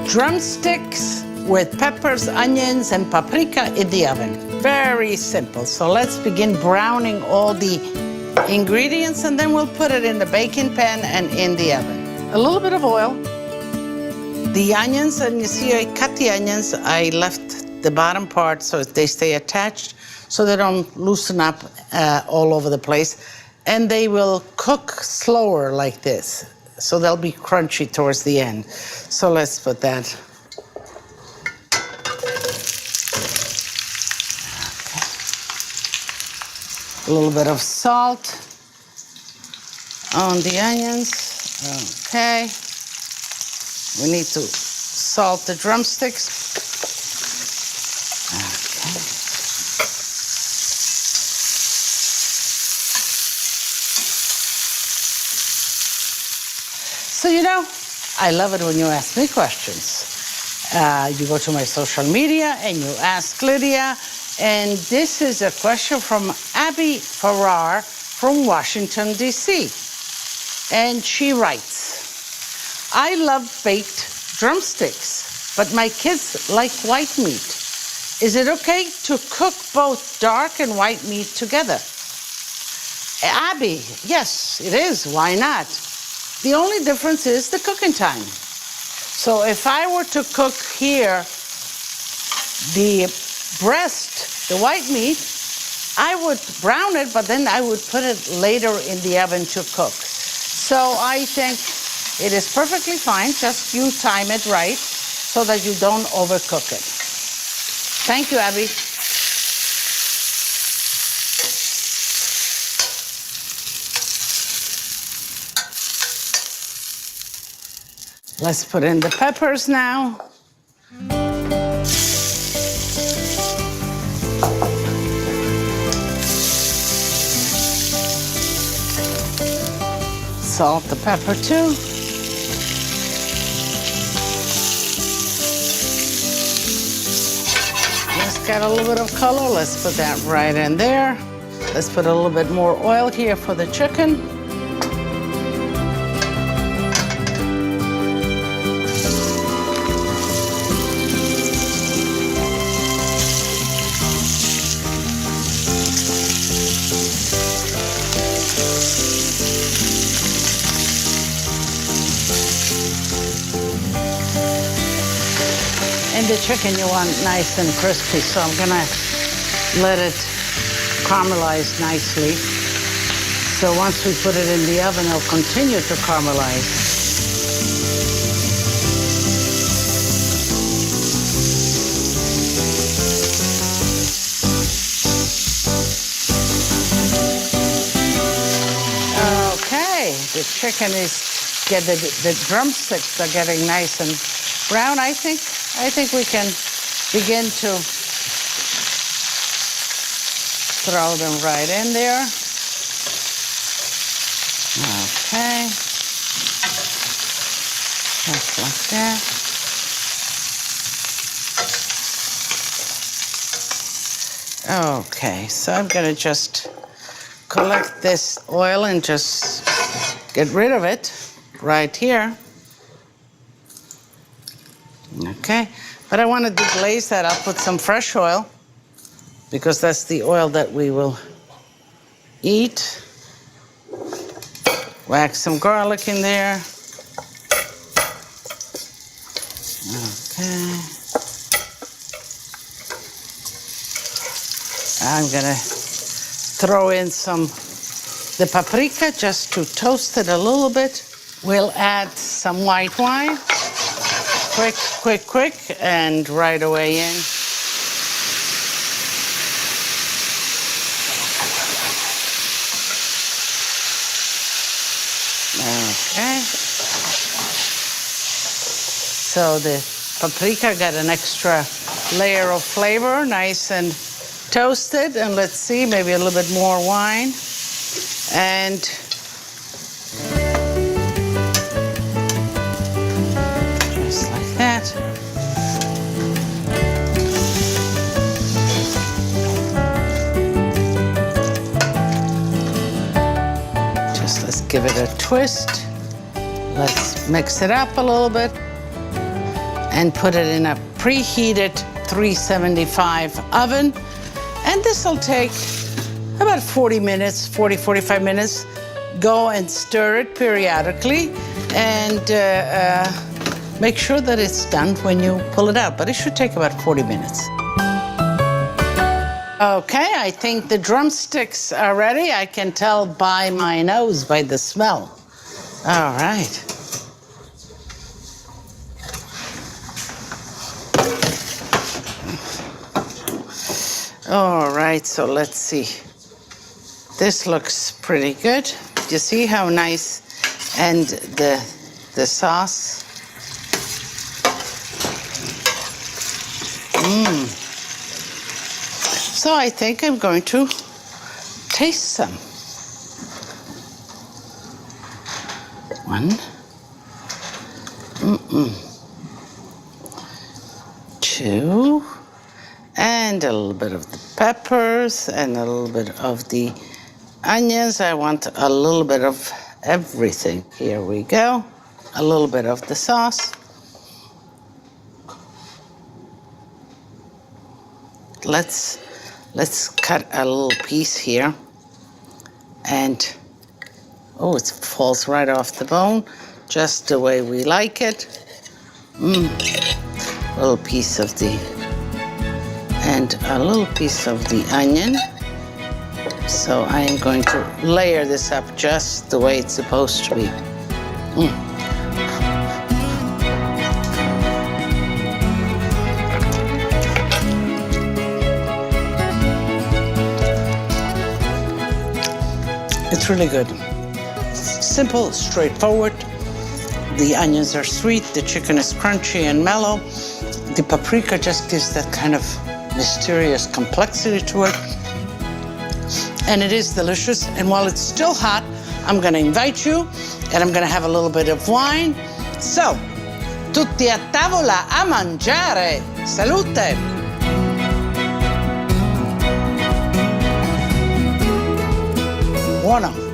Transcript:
Drumsticks with peppers, onions, and paprika in the oven. Very simple. So let's begin browning all the ingredients, and then we'll put it in the baking pan and in the oven. A little bit of oil. The onions, and you see I cut the onions. I left the bottom part so they stay attached so they don't loosen up all over the place. And they will cook slower like this. So they'll be crunchy towards the end. So let's put that. Okay. A little bit of salt on the onions. Okay. We need to salt the drumsticks. Okay. So, you know, I love it when you ask me questions. You go to my social media and you ask Lidia, and this is a question from Abby Farrar from Washington, D.C. And she writes, I love baked drumsticks, but my kids like white meat. Is it okay to cook both dark and white meat together? Abby, yes, it is. Why not? The only difference is the cooking time. So if I were to cook here the breast, the white meat, I would brown it, but then I would put it later in the oven to cook. So I think it is perfectly fine, just you time it right so that you don't overcook it. Thank you, Abby. Let's put in the peppers now. Salt the pepper too. Let's get a little bit of color. Let's put that right in there. Let's put a little bit more oil here for the chicken. And the chicken you want nice and crispy, so I'm gonna let it caramelize nicely. So once we put it in the oven, it'll continue to caramelize. Okay, the chicken is the drumsticks are getting nice and brown. I think we can begin to throw them right in there. Okay. Just like that. Okay, so I'm gonna just collect this oil and just get rid of it right here. Okay, but I want to deglaze that. I'll put some fresh oil because that's the oil that we will eat. Whack some garlic in there. Okay. I'm gonna throw in the paprika just to toast it a little bit. We'll add some white wine. Quick, and right away in. Okay. So the paprika got an extra layer of flavor, nice and toasted. And let's see, maybe a little bit more wine. And just like that. Just let's give it a twist. Let's mix it up a little bit. and put it in a preheated 375 oven. And this will take about 40 minutes, 45 minutes. Go and stir it periodically and make sure that it's done when you pull it out, but it should take about 40 minutes. Okay, I think the drumsticks are ready. I can tell by my nose, by the smell. All right. All right, so let's see. This looks pretty good. You see how nice, and the sauce. So I think I'm going to taste some. One. Two. And a little bit of the peppers and a little bit of the onions. I want a little bit of everything. Here we go. A little bit of the sauce. Let's cut a little piece here. And, oh, it falls right off the bone, just the way we like it. A little piece of the, and a little piece of the onion. So I am going to layer this up just the way it's supposed to be. It's really good. Simple, straightforward. The onions are sweet, the chicken is crunchy and mellow. The paprika just gives that kind of mysterious complexity to it. And it is delicious. And while it's still hot, I'm gonna invite you, and I'm gonna have a little bit of wine. So, tutti a tavola a mangiare. Salute! Buono.